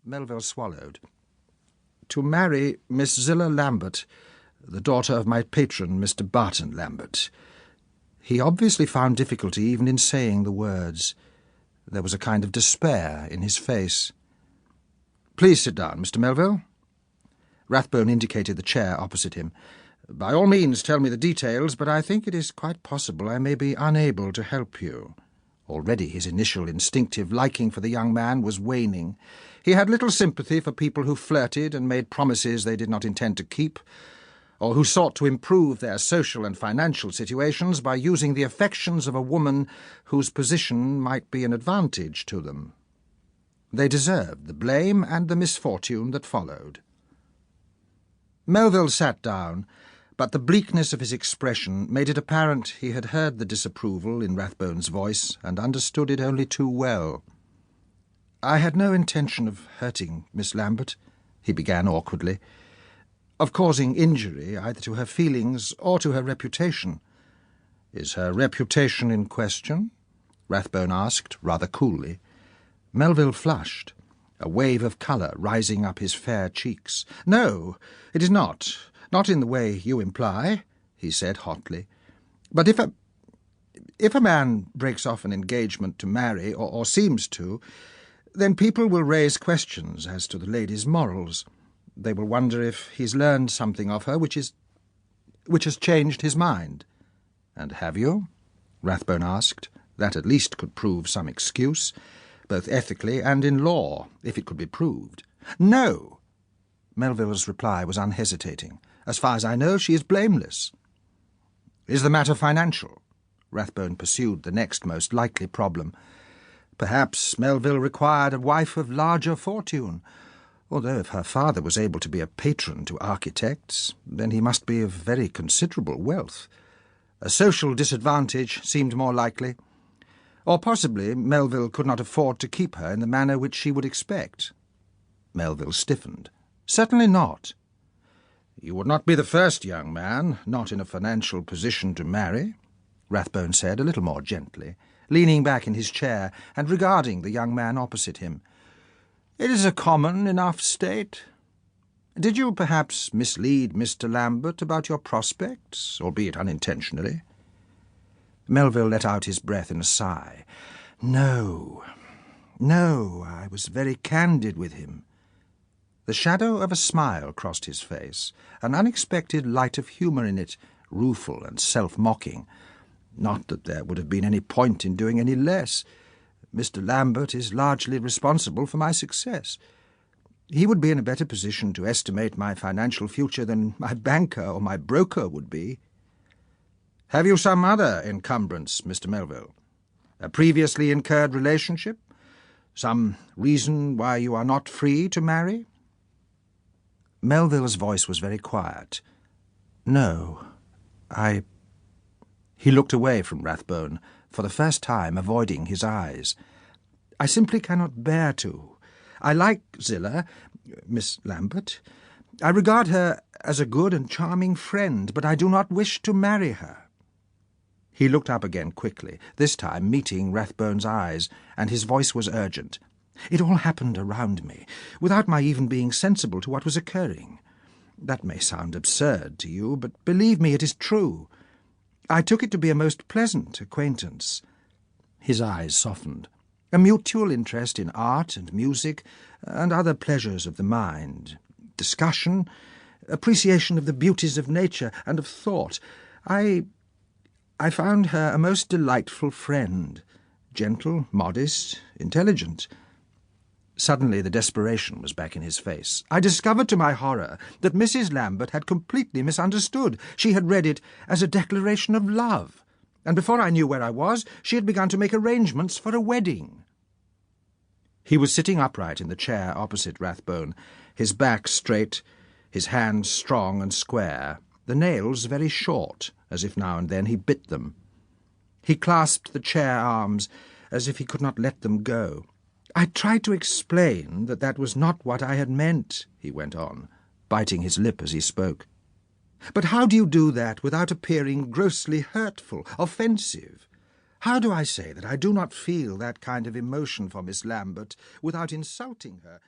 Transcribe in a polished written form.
Melville swallowed. "To marry Miss Zillah Lambert, the daughter of my patron, Mr. Barton Lambert." He obviously found difficulty even in saying the words. There was a kind of despair in his face. "Please sit down, Mr. Melville." Rathbone indicated the chair opposite him. "By all means tell me the details, but I think it is quite possible I may be unable to help you." Already his initial instinctive liking for the young man was waning. He had little sympathy for people who flirted and made promises they did not intend to keep, or who sought to improve their social and financial situations by using the affections of a woman whose position might be an advantage to them. They deserved the blame and the misfortune that followed. Melville sat down, but the bleakness of his expression made it apparent he had heard the disapproval in Rathbone's voice and understood it only too well. "I had no intention of hurting Miss Lambert," he began awkwardly, "of causing injury either to her feelings or to her reputation." "Is her reputation in question?" Rathbone asked, rather coolly. Melville flushed, a wave of colour rising up his fair cheeks. "No, it is not. Not in the way you imply," he said hotly. "But if a man breaks off an engagement to marry, or seems to, then people will raise questions as to the lady's morals. They will wonder if he's learned something of her which has changed his mind." "And have you?" Rathbone asked. That at least could prove some excuse, both ethically and in law, if it could be proved. "No." Melville's reply was unhesitating. "As far as I know, she is blameless." "Is the matter financial?" Rathbone pursued the next most likely problem. Perhaps Melville required a wife of larger fortune, although if her father was able to be a patron to architects, then he must be of very considerable wealth. A social disadvantage seemed more likely. Or possibly Melville could not afford to keep her in the manner which she would expect. Melville stiffened. "Certainly not." "You would not be the first young man not in a financial position to marry," Rathbone said a little more gently, leaning back in his chair and regarding the young man opposite him. "It is a common enough state. Did you perhaps mislead Mr. Lambert about your prospects, albeit unintentionally?" Melville let out his breath in a sigh. No, I was very candid with him." The shadow of a smile crossed his face, an unexpected light of humour in it, rueful and self-mocking. "Not that there would have been any point in doing any less. Mr. Lambert is largely responsible for my success. He would be in a better position to estimate my financial future than my banker or my broker would be." "Have you some other encumbrance, Mr. Melville? A previously incurred relationship? Some reason why you are not free to marry?" Melville's voice was very quiet. "No, He looked away from Rathbone, for the first time avoiding his eyes. "I simply cannot bear to. I like Zillah, Miss Lambert. I regard her as a good and charming friend, but I do not wish to marry her." He looked up again quickly, this time meeting Rathbone's eyes, and his voice was urgent. "It all happened around me, without my even being sensible to what was occurring. That may sound absurd to you, but believe me, it is true. I took it to be a most pleasant acquaintance." His eyes softened. "A mutual interest in art and music and other pleasures of the mind, discussion, appreciation of the beauties of nature and of thought. I found her a most delightful friend, gentle, modest, intelligent." Suddenly the desperation was back in his face. "I discovered to my horror that Mrs. Lambert had completely misunderstood. She had read it as a declaration of love, and before I knew where I was, she had begun to make arrangements for a wedding." He was sitting upright in the chair opposite Rathbone, his back straight, his hands strong and square, the nails very short, as if now and then he bit them. He clasped the chair arms as if he could not let them go. "I tried to explain that was not what I had meant," he went on, biting his lip as he spoke. "But how do you do that without appearing grossly hurtful, offensive? How do I say that I do not feel that kind of emotion for Miss Lambert without insulting her?"